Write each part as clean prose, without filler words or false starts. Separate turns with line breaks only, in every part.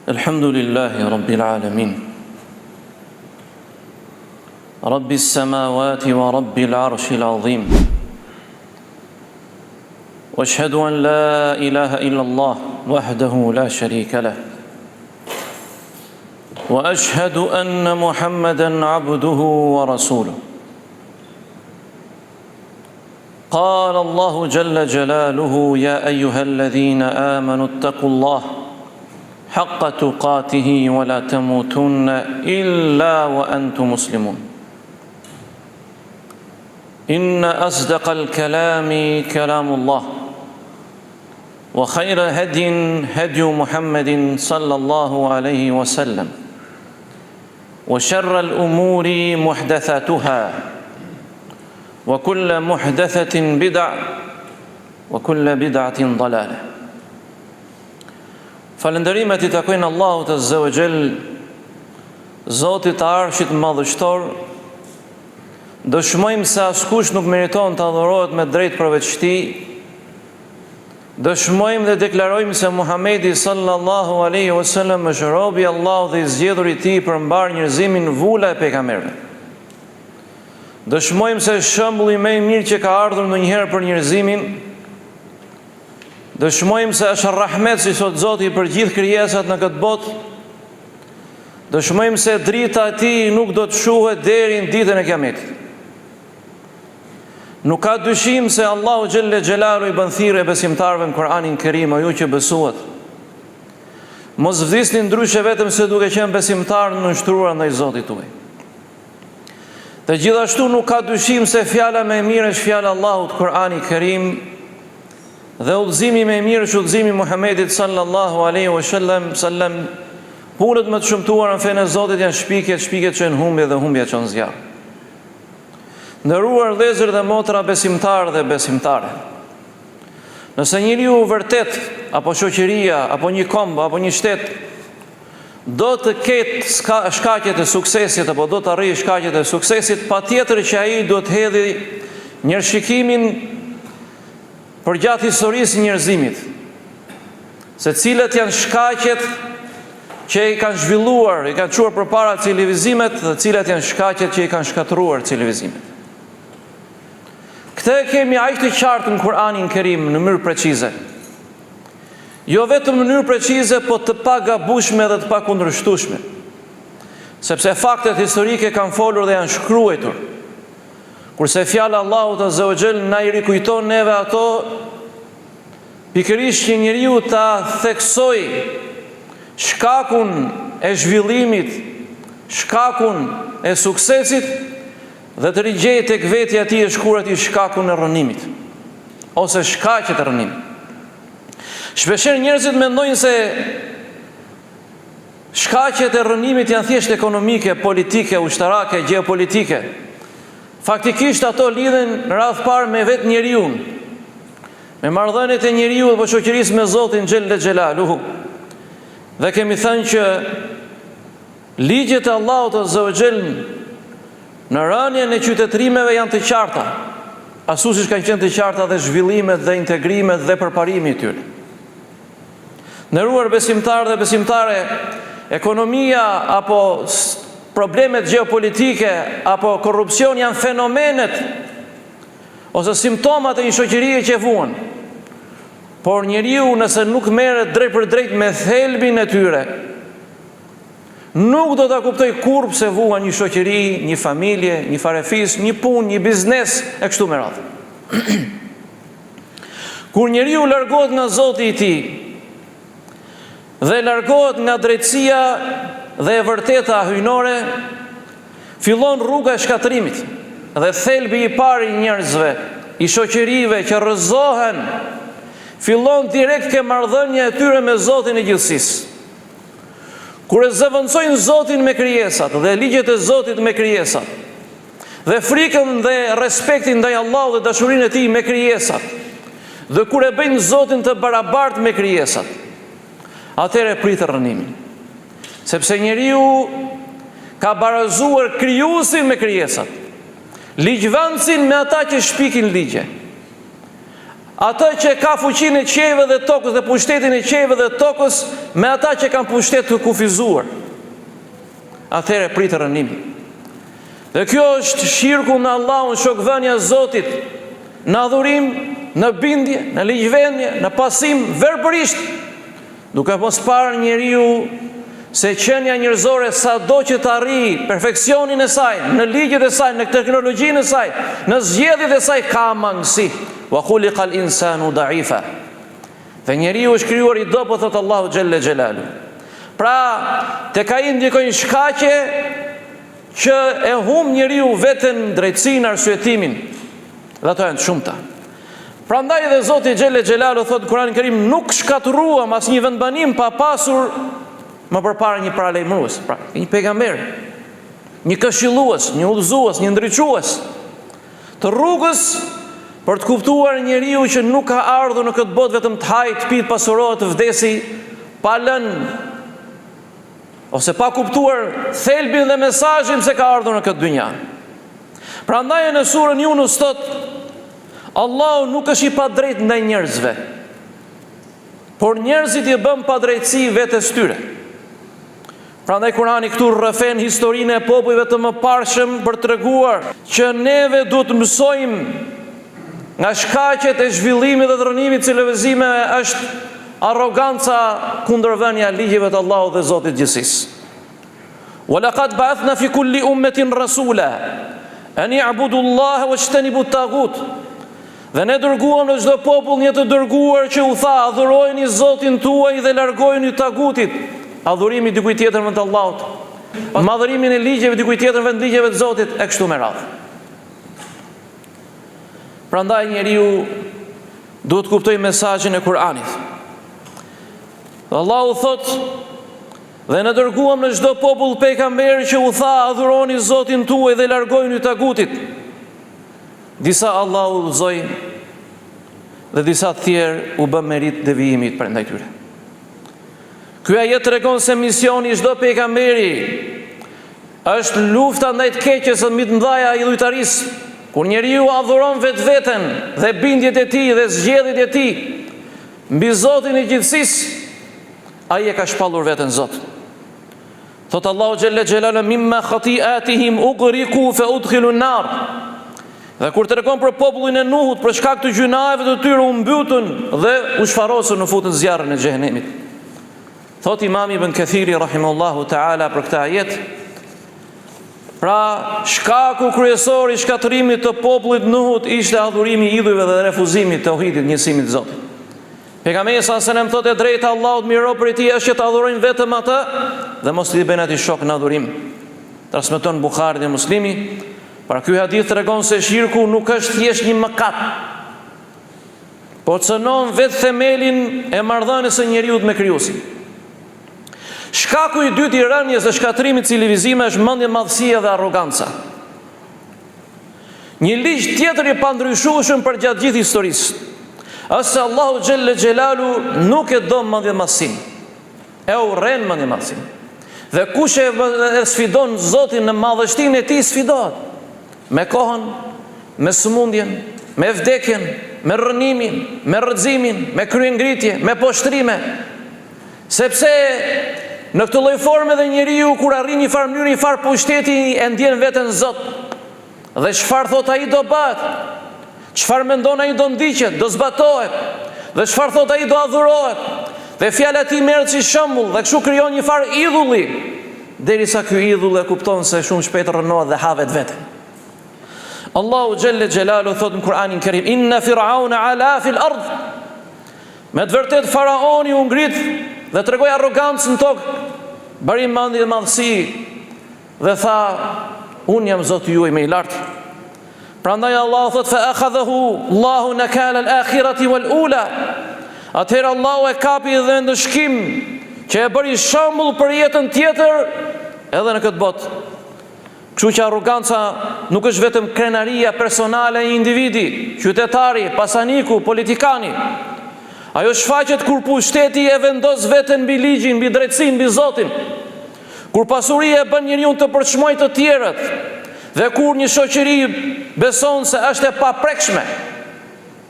Alhamdulillahi Rabbil Alamin. Rabbis samawati wa Rabbil Arshil Azim. Wa ashhadu an la ilaha illa Allah wahdahu la sharika lah. Wa ashhadu anna Muhammadan abduhu wa rasuluhu. قال الله جل جلاله يا أيها الذين آمنوا اتقوا الله حق تقاته ولا تموتن إلا وأنتم مسلمون إن أصدق الكلام كلام الله وخير هدي هدي محمد صلى الله عليه وسلم وشر الأمور محدثاتها وكل محدثة بدع وكل بدعة ضلالة. Falënderimet I takojnë Allahut Azza wa Jall, Zotit të Arshit Madhështor. Dëshmojmë se askush nuk meriton të adhurohet me drejt përveç Tij. Dëshmojmë dhe deklarojmë se Muhamedi sallallahu alaihi wasallam është robi I Allahut dhe I zgjedhur I Tij për mbar njerëzimin vula e pejgamberëve. Dëshmojmë se shembulli më I mirë që ka ardhur ndonjëherë për njerëzimin. Dëshmojmë se është rahmet, si thot Zoti, për gjithë krijesat në këtë botë. Dëshmojmë se drita e Tij nuk do të shuhet deri në ditën e Kiametit. Nuk ka dyshim se Allahu xhelle xhelalu I bën thirrje besimtarëve në Kur'anin Kerim, ju që besuat. Mos vdisni ndryshe vetëm se duke qenë besimtar në nështruar ndaj Zotit tuaj. Dhe gjithashtu nuk ka dyshim se fjala më e mirë është fjala Allahut, Kur'ani Kerim, dhe udhëzimi më I mirë është udhëzimi Muhamedit sallallahu alaihi wasallam. Punët më të shëmtuara në fenë e Zotit janë shpikjet që në humbje dhe humbja që në zjarr. Nderuar vëllezër dhe motra besimtarë dhe besimtare, nëse njeriu vërtet, apo shoqëria, apo një kombë, apo një shtet do të ketë shkaqet e suksesit, apo do të arrijë shkaqet e suksesit, patjetër që ai do të hedhë njerëzshikimin për gjatë historisë së njerëzimit, se cilët janë shkaqet që I kanë zhvilluar, I kanë çuar përpara civilizimet, dhe cilat janë shkaqet që I kanë shkatëruar civilizimet. Këtë kemi aq të qartë në Kur'anin Kerim në mënyrë precize. Jo vetëm në mënyrë precize, po të pagabueshme dhe të pakundërshtueshme. Sepse faktet historike kanë folur dhe janë shkruar. Kurse fjala Allahut Azza wa Jall na I rikujton neve ato, pikërisht që njeriu ta theksoj shkakun e zhvillimit, shkakun e suksesit, dhe të rigjej tek vetja e tij e shkruar atë shkakun e rënimit, ose shkaqet e rënimit. Shpeshherë njerëzit mendojnë se shkaqet e rënimit janë thjesht ekonomike, politike, ushtarake, gjeopolitike. Faktikisht ato lidhen radh parë me vetë njeriu, me marrëdhëniet e njeriu dhe shoqërisë me Zotin xhelle xhelaluhu. Dhe kemi thënë që ligjet e Allahut Azza wa Jall në rënien e qytetërimeve janë të qarta, ashtu siç kanë qenë të qarta dhe zhvillimet dhe integrimet dhe përparimi I tyre. Nderuar besimtarë dhe besimtare, ekonomia apo problemet gjeopolitike apo korrupsion janë fenomenet ose simptomat e një shoqërie që vuan. Por njeriu nëse nuk merret drejt për drejt me thelbin e tyre, nuk do ta kuptoj kurrë pse vuan një shoqëri, një familje, një farefis, një punë, një biznes e kështu me radhë. Kur njeriu largohet nga Zoti I tij dhe largohet nga drejtësia dhe e vërteta hyjnore, fillon rruga e shkatërimit. Dhe thelbi I parë I njerëzve, I shoqërive që rrëzohen, fillon direkt ke marrëdhënia e tyre me Zotin e gjithësisë. Kur e zëvendësojnë Zotin me krijesat dhe ligjet e Zotit me krijesat, dhe frikën dhe respektin ndaj Allahut dhe dashurinë e Tij me krijesat, dhe kur e bëjnë Zotin të barabartë me krijesat, atëherë pritet rënimin. Sepse njeriu ka barazuar krijuesin me krijesat, ligjvendësin me ata që shpikin ligje. atë që ka fuqinë e qiellit dhe tokës dhe pushtetin e qiellit dhe tokës me ata që kanë pushtet të kufizuar. Atëherë prit rënimi. Dhe kjo është shirku në Allahun, shokvënia e Zotit, në adhurim, në bindje, në ligjvendje, në pasim verbërisht, duke mos parë njeriu se qenia njerëzore sado që të arrijë perfeksionin e saj, në ligjet e saj, në teknologjinë e saj, në zgjedhjet e saj ka mangësi. Wa khuliqal insanu da'ifa. Dhe njeriu është krijuar i dobët, thot Allahu xhelle xhelalu. Pra, tek ai ndikojnë shkaqe që e humb njeriu veten drejtsinë, arsyetimin. Dhe ato janë të shumta. Prandaj dhe Zoti xhelle xhelalu thot në Kur'anin Kerim, nuk shkatërruam asnjë vendbanim pa pasur më përpara një paralajmërues, pra, një pejgamber, një këshillues, një udhëzues, një ndriçues të rrugës për të kuptuar njeriu që nuk ka ardhur në këtë botë vetëm të hajë, të pitë, pasurohet, të vdesi, pa lënë ose pa kuptuar thelbin dhe mesazhin se ka ardhur në këtë dynja. Prandaj në surën Yunus thot, Allahu nuk është i padrejtë ndaj njerëzve, por njerëzit i bën padrejtësi vetes tyre. Prandaj Kurani këtu rrëfen historinë e popujve të mëparshëm për treguar që neve duhet të mësojmë nga shkaqet e zhvillimit dhe të rënimit të lëvizimeve është arroganca kundërvënia ligjeve të Allahut dhe Zotit gjithësisë. Wa laqad ba'athna fi kulli ummatin rasula an ya'budu Allaha wajtanibu at-taghut. Dhe ne dërguam në çdo popull një të dërguar që u tha, adhurojeni Zotin tuaj dhe largojeni tagutit, adhurimi dikujt tjetër vend të Allahut, madhërimin e ligjeve dikujt tjetër vend ligjeve të Zotit e kështu me radhë. Prandaj njeriu duhet të kuptojë mesazhin e Kur'anit. Allahu thot, dhe ne dërguam në çdo popull pejgamber që u tha, adhuroni Zotin tuaj dhe largojeni tagutit. Disa Allahu udhëzoi dhe disa të tjerë u bën merit devijimit prandaj tyre. Ky ajet tregon se misioni i çdo pejgamberi është lufta ndaj të keqes së mbi të mëdhaja e idhujtarisë. Kur njeriu adhuron vetveten dhe bindjet e tij dhe zgjedhjet e tij mbi Zotin e gjithësisë, ai e ka shpallur veten Zot. Thot Allahu xhelle xhelalu mimma khati'atihim ughriqu fa udkhilu an-nar. Dhe kur tregon për popullin e Nuhut, për shkak të gjunave të tyre u mbytën dhe u shfarosën në futën zjarrin e xhehenemit. Thot Imam Ibn Kathiri rahimahullahu ta'ala për këtë ajet, pra shkaku kryesor i shkatërimit të popullit Nuhut ishte adhurimi i idhujve dhe refuzimi të tauhidit, njësimit të Zotit. Pejgamberi sallallahu alajhi wasallam thotë, drejta Allahut miro për ti është që të adhurojnë vetëm atë dhe mos t'i bëjnë atij shok në adhurim. Transmeton Buhari dhe Muslimi. Pra ky hadith tregon se shirku nuk është thjesht një mëkat, por cënon vetë themelin e marrëdhënies së njeriu me krijuesin. Shkaku i dytë i rënies dhe shkatërimit të civilizimit është mendja, madhësia dhe arroganca. Një ligj tjetër i pandryshueshëm për gjatë gjithë historisë është se Allahu xhelle xhelalu nuk e do mendjen madhësinë, e urren mendjen madhësinë. Dhe kush e sfidon Zotin në madhështinë e tij sfidohet me kohën, me sëmundjen, me vdekjen, me rënimin, me rrëzimin, me kryengritje, me poshtrime. Sepse në këtë lloj forme dhe njeriu kur arrin një farë mënyrë, një farë pushteti e ndjen veten Zot. Dhe çfarë thot ai do bëhet? Çfarë mendon ai do ndiqet, do zbatohet. Dhe çfarë thot ai do adhurohet. Dhe fjala e tij merret si shembull dhe kështu krijon një farë idhulli, derisa ky idhull e kupton se shumë shpejt rrënohet dhe havet veten. Allahu xhelle xhelalu thot në Kur'anin Kerim, inna fir'auna ala fil ard. Me të vërtet faraoni u ngrit dhe tregoi arrogancë në tokë, bëri mendje dhe madhësi dhe tha, unë jam Zoti juaj më i lartë. Prandaj Allahu thot fa akhadhahu Allahu nakala al-akhirati wal-ula. Atëherë Allahu e kapi dhe ndëshkim që e bëri shembull për jetën tjetër edhe në këtë botë. Kështu që arroganca nuk është vetëm krenaria personale e individi, qytetari, pasaniku, politikani. Ajo shfaqet kur pushteti e vendos veten mbi ligjin, mbi drejtësinë, mbi Zotin. Kur pasuria e bën njeriu të përçmojë të tjerët, dhe kur një shoqëri beson se është e paprekshme,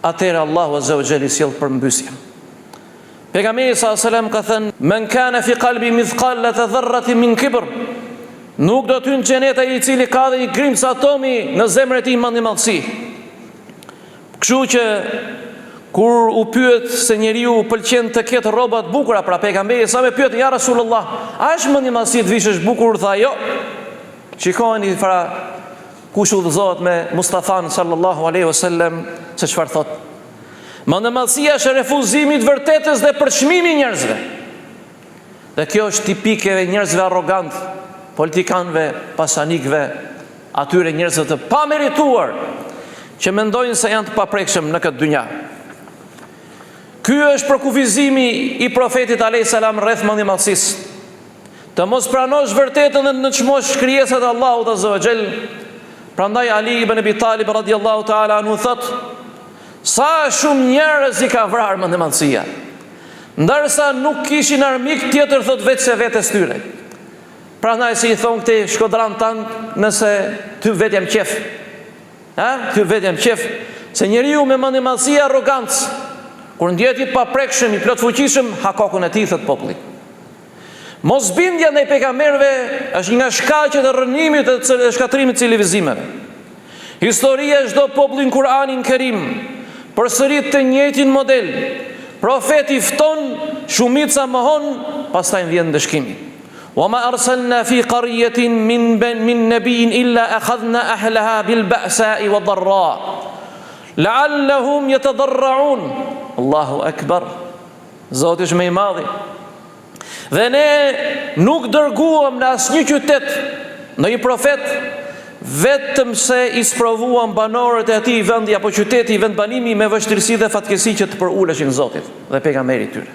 atëherë Allahu Azza wa Jalla sjell përmbysje. Pejgamberi sallallahu alajhi wasallam ka thënë: "Men kana fi qalbi mithqalat dharratin min kibr", nuk do të hyjë në xhenet ai i cili ka dhe një grimc atomi në zemrën e tij mendimallësi. Kështu që kur u pyet se njeriu pëlqen të ketë rroba të bukura, pra pejgamberi sa më pyet: "Ja Rasulullah, a është mendimallësi të vishësh bukur?" Tha: "Jo." Shikoni para kush udhëzohet me Mustafan sallallahu alaihi wasallam se çfarë thot. Mendimallësia është refuzimi i vërtetës dhe përçmimi i njerëzve. Dhe kjo është tipike e njerëzve arrogant, politikanëve, pasanikëve, atyre njerëzve të pamerituar që mendojnë se janë të paprekshëm në këtë dynja. Ky është përkufizimi i profetit alayhis salam rreth mendimallësisë. Të mos pranosh vërtetën dhe në çmosh krijesat e Allahut Azza wa Jall. Prandaj Ali ibn Abi Talib radhiyallahu ta'ala anhu thot: "Sa shumë njerëz i ka vrarë mendimallësia, ndërsa nuk kishin armik tjetër, thot, veç se vetes tyre." Prandaj si i thon këtij shkodran tan, nëse ty vetë jam qef. Ty vetë jam qef, se njeriu me mendimallësi arrogancë, kur ndjet i paprekshëm, i plot fuqishëm, ha kokën e tij, thot populli. Mosbindja ndaj pejgamberëve është një nga shkaqet e rrënimit dhe shkatrimit të civilizimeve. Historia e çdo populli në Kur'anin Kerim përsërit të njëjtin model. Profeti fton, shumica mohon, pastaj vjen ndëshkimi. Wa ma arsalna fi qaryatin min nabiyyin illa akhadhna ahlaha bil ba'sa'i wad dharra la'allahum yatadarra'un. Allahu akbar. Zoti është më i madh. Dhe ne nuk dërguam në asnjë qytet në një profet vetëm se i sprovuam banorët e atij vendi apo qyteti, vendbanimi me vështirësi dhe fatkesi që të përuleshin Zotit dhe pejgamberit tyre.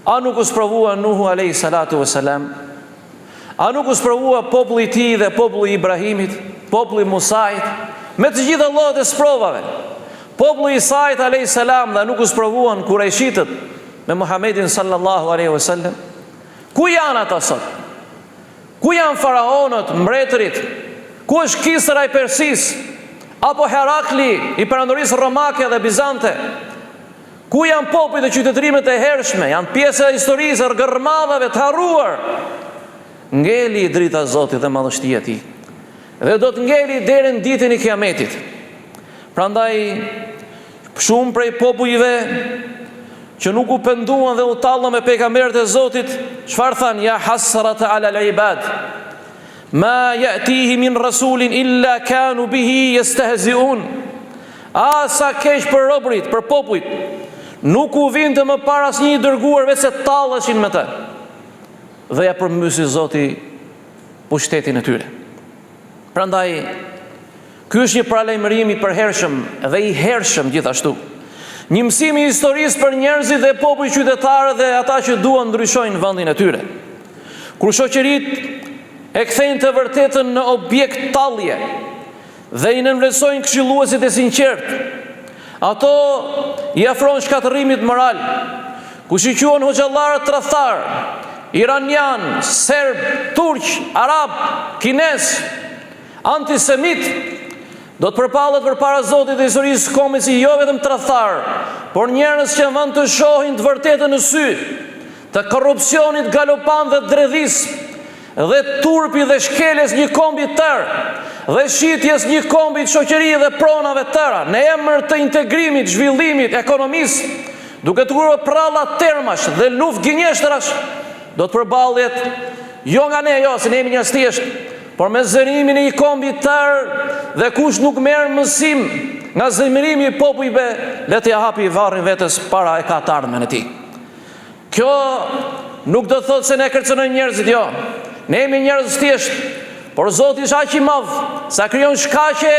A nuk u sprovua Nuhu alayhis salatu wassalam? A nuk u sprovua populli i tij dhe populli i Ibrahimit, populli i Musait, me të gjitha llojet e sprovave? Populli i Isait alayhis salam dhe nuk u sprovuan kurajshitët me Muhammedin sallallahu alaihi wasallam? Ku janë ata sot? Ku janë faraonët, mbretërit? Ku është Kisra i Persis? Apo Herakli i perandorisë romake dhe bizante? Ku janë popujt e qytetërimet e hershme? Janë pjesë e historisë e gërmadhave të harruar. Ngeli i drita Zotit dhe madhështia e tij. Dhe do të ngeli deri në ditën e Kiametit. Prandaj shumë prej popujve që nuk u penduan dhe u tallën me pejgamberët e Zotit, çfarë thanë? Ja hasrata ala al-ibad, ma ya'tihi min rasulin illa kanu bihi yastehzi'un. Sa keq për robërit, për popujt, nuk u vinte më para asnjë dërguar veç se talleshin me të. Dhe ja përmbysi Zoti pushtetin e tyre. Prandaj ky është një paralajmërim i përhershëm dhe i hershëm gjithashtu. Një mësim i historisë për njerëzit dhe popull qytetarë dhe ata që duan ndryshojnë vendin e tyre. Kur shoqëritë e kthejnë të vërtetën në objekt tallje dhe i nënvlerësojnë këshilluesit e sinqertë, ato i afrojnë shkatërrimit moral. Kush i quhen hoxhallarë tradhtar, iranian, serb, turq, arab, kines, antisemit, do të përpallet përpara Zotit dhe historisë kombit si jo vetëm tradhtar, por njerëz që vënë të shohin të vërtetën në sy, të korrupsionit galopant dhe dredhisë, dhe turpi dhe shkeles një kombi tërë, dhe shitjes një kombi të shoqëri dhe pronave tëra, në emër të integrimit, zhvillimit, ekonomisë, duke të kurve pralla termash dhe luft gënjeshtrash, do të përballet jo nga ne, jo, se ne jemi njerëz thjesht, por me zërimin e një kombi tërë, dhe kush nuk merr mësim nga zemërimi i popujve, le të ja hapi varrin vetes para e ka të ardhmen e tij. Kjo nuk do të thotë se ne kërcënojmë njerëzit, jo. Ne jemi njerëz thjesht, por Zoti është aq i madh sa krijon shkaqe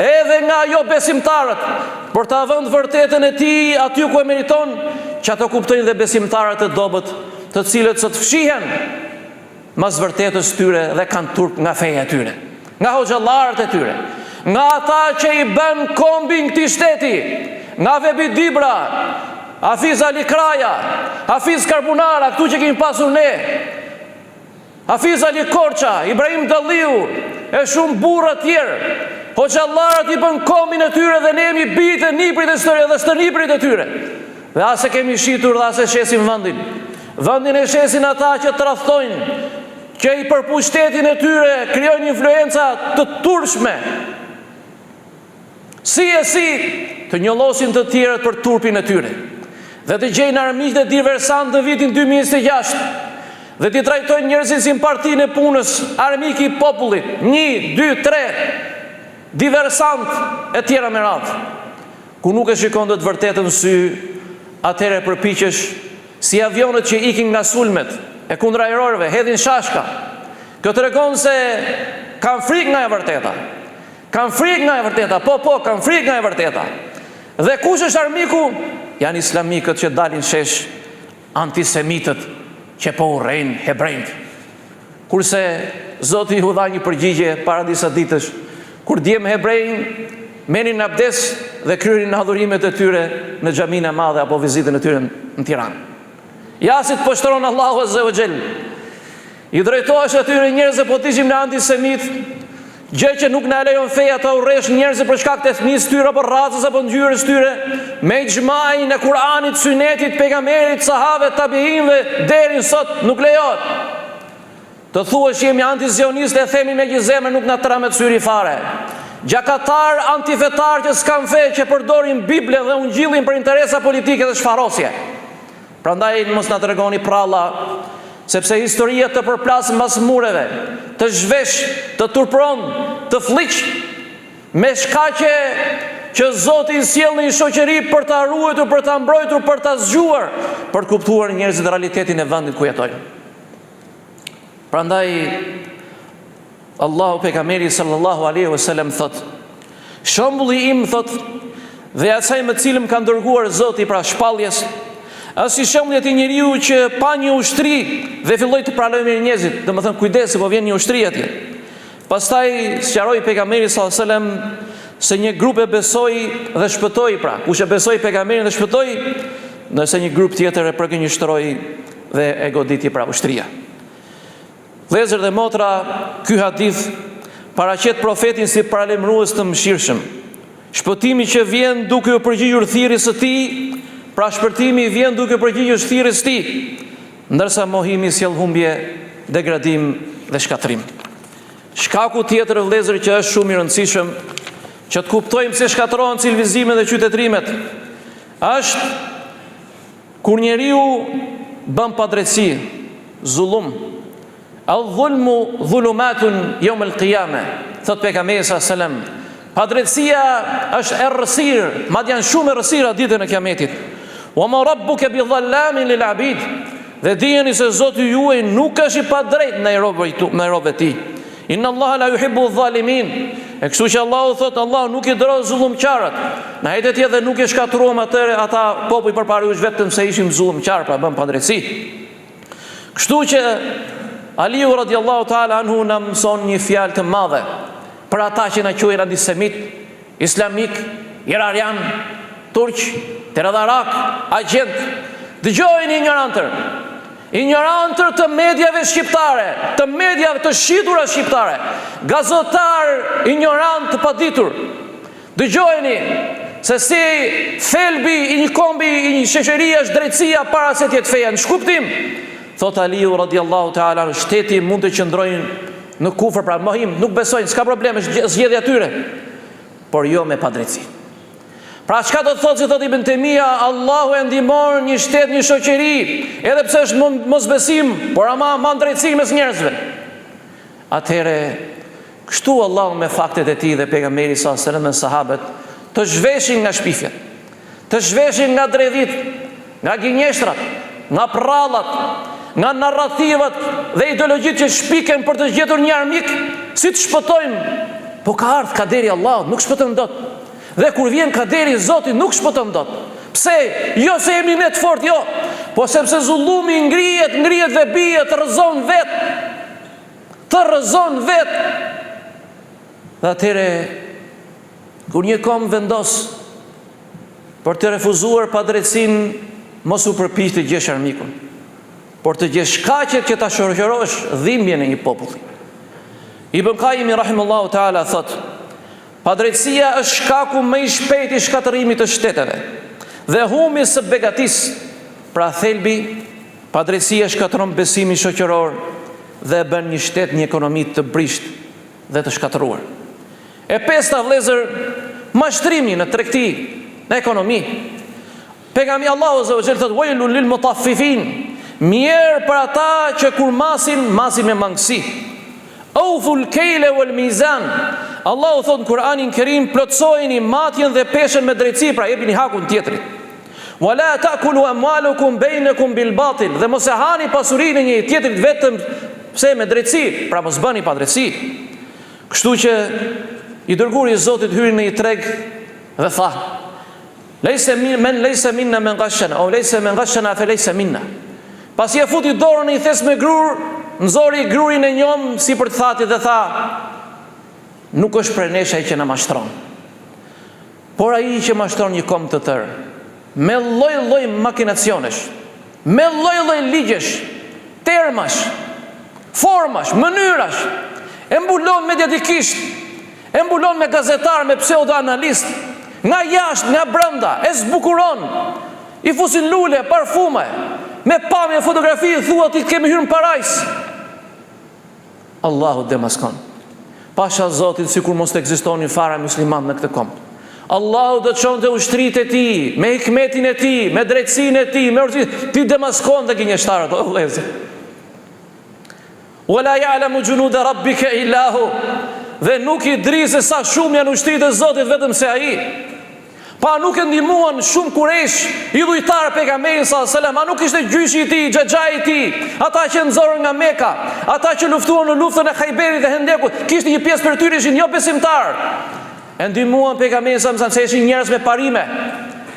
edhe nga jo besimtarët, për ta vënë vërtetën e tij aty ku e meriton, që ato kuptojnë dhe besimtarët e dobët, të cilët sot fshihen mas vërtetës tyre dhe kanë turp nga feja e tyre, nga hoxhallarët e tyre, nga ata që i bën kombin këtij shteti, nga Vebi Dibra, Hafiz Ali Kraja, Hafiz Karbunara, këtu që kemi pasur ne, Hafiz Ali Korça, Ibrahim Dalliu, e shumë burra tjerë, Hoxhallarët i bën komin e tyre dhe ne jemi bitë niprit dhe stërniprit e tyre. Dhe ase kemi shitur dhe ase shesim vendin. Vendin e shesin ata që tradhtojnë, që i përpushtetin e tyre krijojnë influenca të turpshme. Si të njollosin të tjerët për turpin e tyre. Dhe të gjejnë armiqtë e diversant në vitin 2026. Dhe të trajtojnë njerëzit si partinë e punës, armik i popullit, 1, 2, 3, diversant e tjera me radhë. Ku nuk e shikon të vërtetën sy, atëherë përpiqesh si avionët që ikin nga sulmet e kundrajrorëve, hedhin shashka. Kjo tregon se kanë frikë nga e vërteta. Kanë frikë nga e vërteta, kanë frikë nga e vërteta. Dhe kush është armiku? Janë islamikët që dalin shesh, antisemitët që po urrejnë hebrejt. Kurse Zoti u dha një përgjigje para disa ditësh, kur djem hebrejnë menin abdes dhe kryenin adhurimet e tyre në xhaminë e madhe apo vizitën e tyre në Tiranë. Ja si të poshtron Allahu Azza wa Jall. I drejtohesh atyre njerëzve po të ishim në antisemit, gjë që nuk na lejon feja të urresh njerëz për shkak të etnisë tyre apo racës apo ngjyrës tyre, me xhmain e Kur'anit, Sunetit, pejgamberit, sahabëve, tabiinëve deri sot nuk lejohet. Të thuash jemi antizionistë e themi me gjithë zemër nuk na tramet syri fare. Gjakatar, antifetar që s'kan fe, që përdorin Bible dhe ungjillin për interesa politike dhe shfarosje. Prandaj mos na tregoni pralla, sepse historia të përplas mbas mureve, të zhvesh, të turpron, të fliq, me shkaqe që Zoti i sjell në një shoqëri për ta ruajtur, për ta mbrojtur, për ta zgjuar, për të kuptuar njerëzit realitetin e vendit ku jetojnë. Prandaj Allahu pejgamberi sallallahu alaihi wasallam thot: shembulli im thot dhe asaj me cilën ka dërguar Zoti pra shpalljes, është si shembulli i njeriu që pa një ushtri dhe filloi të pranojë me njerëzit, domethënë kujdesi po vjen një ushtri atje. Pastaj sqaroi pejgamberi sallallahu alaihi wasallam se një grup e besoi dhe shpëtoi, pra kush e besoi pejgamberin dhe shpëtoi, ndërsa një grup tjetër e përgënjeshtroi dhe e goditi pra ushtria. Vëllezër dhe motra, ky hadith paraqet profetin si paralajmërues të mëshirshëm. Shpëtimi që vjen duke u përgjigjur thirrjes së tij, pra shpëtimi vjen duke u përgjigjur thirrjes së tij, ndërsa mohimi sjell humbje, degradim dhe shkatrim. Shkaku tjetër, vëllezër, që është shumë i rëndësishëm që të kuptojmë se shkatërrohen civilizime dhe qytetrimet, është kur njeriu bën padrejtësi, zullum. Al-dhulmu dhulumatun yawm al-qiyamah, thot pejgamberi sallallahu alaihi wasallam. Padrejtësia është errësirë, madje janë shumë errësira ditën e Kiametit. Wa ma rabbuka bi dhallamin lil abid. Dhe dijeni se Zoti juaj nuk është i padrejtë ndaj robëve të tij. Inna Allaha la yuhibbu adh-dhalimin. E kështu që Allahu thot, Allah nuk i doron zullumqtarët. Në ajetin tjetër dhe nuk e shkatruam ata popull përpara jush vetëm se ishin zullumqtar, pra bën padrejtësi. Kështu që Aliu radiallahu ta'ala anhu në mëson një fjalë të madhe për ata që në quajnë antisemit, islamik, iranian, turq, teradharak, agent. Dëgjojnë ignorantër të mediave shqiptare, të mediave të shitura shqiptare, gazetar ignorant të paditur. Dëgjojni se si thelbi i një kombi, i një shoqërie është drejtësia para se të jetë feja. Në shkuptim, thot Aliu radiallahu ta'ala, shteti mund të qëndrojnë në kufër, pra mohim, nuk besojnë, s'ka problem, është zgjedhja tyre, por jo me padrejtësi. Pra çka do të thotë, si thot Ibn Taymija, Allahu e ndihmon një shtet, një shoqëri, edhe pse është mosbesim, por ama drejtësi mes njerëzve. Atëherë, kështu Allahu me faktet e tij dhe pejgamberi sallallahu alajhi wasallam me sahabët të zhveshin nga shpifjet, të zhveshin nga dredhit, nga gënjeshtrat, nga prallat, nga narrativat dhe ideologjitë që shpiken për të gjetur një armik, si të shpëtojnë. Po ka ardhur kaderi Allahut, nuk shpëton dot. Dhe kur vjen kaderi i Zotit, nuk shpëton dot. Pse? Jo se jemi ne të fortë, jo, po sepse zullumi ngrihet dhe bie, të rrëzon vet. Dhe atëre, kur një kom vendos për të refuzuar padrejtësinë, mos u përpiq të gjesh armikun, por të gjesh shkaqet që ta shoqërosh dhimbjen e një populli. Ibn Qayyim rahimahullahu ta'ala thot: Padrejtësia është shkaku më i shpejt i shkatërimit të shteteve dhe humbjes së begatisë. Pra thelbi, padrejtësia shkatëron besimin shoqëror dhe bën një shtet një ekonomi të brisht dhe të shkatëruar. E pesta, vëllezër, mashtrimi në tregti, në ekonomi. Pejgamberi Allahu azza wa jalla thotë: "Wailul lil mutaffifin", mirë për ata që kur masin me mangësi. "Awful kayla wal mizan", Allahu thotë në Kur'anin Kerim: "Plotsojini matjen dhe peshën me drejtësi", pra jepini hakun tjetrit. "Wala ta'kulu amwalukum bainakum bil batil", dhe mos e hani pasurinë një tjetrit vetëm pse me drejtësi, pra mos bëni pa drejtësi. Kështu që i dërguari i Zotit hyri në një treg dhe tha: "Lejse minna men ghashana, o lejse men ghashana fe lejse minna." Pasi e futi dorën në i thes me grur, nxori grurin e njom si për të thati dhe tha: "Nuk është prej nesh ai që na mashtron, por ai që mashtron një kom të tërë, me lloj-lloj makinacionesh, me lloj-lloj ligjesh, termash, formash, mënyrash, e mbulon mediatikisht, e mbulon me gazetar, me pseudo-analist, nga jashtë, nga brenda, e zbukuron, i fusin lule, parfume, me pamje fotografi, thua ti kemi hyrë në parajs." Allahu demaskon. Pasha Zotit sikur mos të ekzistonin fare musliman në këtë kom. Allahu do të çonte ushtritë e tij, me hikmetin e tij, me drejtsinë e tij, me urtësinë, ti demaskon të gënjeshtarët, o vëllezër. "Wala ya'lamu junuda rabbika illa hu", dhe nuk i dri se sa shumë janë ushtritë e Zotit vetëm se ai. Pa nuk e ndihmuan shumë Kurejsh, i dhujtar pejgamberin sallallahu alajhi wasallam, a nuk ishte gjyshi i tij, xhaxhai i tij, ata që nxorën nga Mekka, ata që luftuan në luftën e Khajberit dhe Hendekut, kishte një pjesë për tyre ishin jo besimtar. E ndihmuan pejgamberin sallallahu alajhi wasallam se ishin njerëz me parime,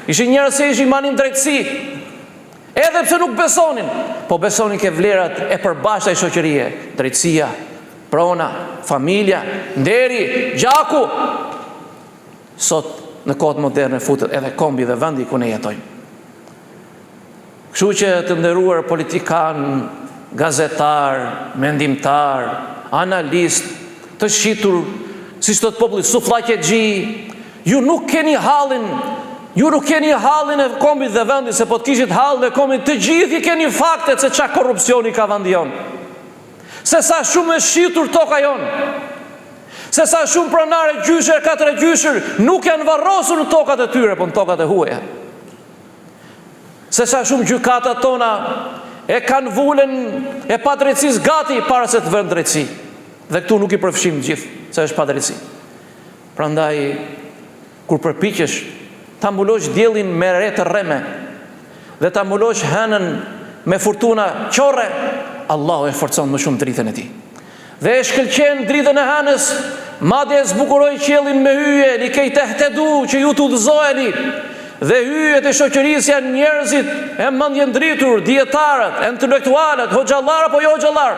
ishin njerëz që ishin manin drejtësi. Edhe pse nuk besonin, po besonin ke vlerat e përbashkëta e shoqërie, drejtësia, prona, familja, nderi, gjaku. Sot në kohët moderne futet edhe kombi dhe vendi ku ne jetojmë. Kështu që të nderuar politikan, gazetar, mendimtar, analist, të shitur, si thot populli, sufllaqexhi, ju nuk keni hallin e kombit dhe vendit, se po të kishit hallin e kombit, të gjithë i keni faktet se çka korrupsioni ka vendi jon. Se sa shumë e shitur toka jon. Se sa shumë pronare gjysher, 4 gjysher nuk janë varrosur në tokat e tyre, po në tokat e huaja. Se sa shumë gjykatat tona e kanë vullën e padrejtësisë gati para se të vënë drejtësi. Dhe këtu nuk i përfshim gjithë, se është padrejtësi. Prandaj, kur përpiqesh ta mbulosh diellin me re të rreme dhe ta mbulosh hënën me fortuna qorre, Allahu e forcon më shumë dritën e tij. Dhe e shkëlqen dritën e hënës, madje e zbukuroi qiellin me hyje, li kej tehtedu, që ju të udhëzoheni. Dhe hyjet e shoqërisë janë njerëzit e mendjen dritur, dietarët, intelektualët, hoxhallar apo jo hoxhallar,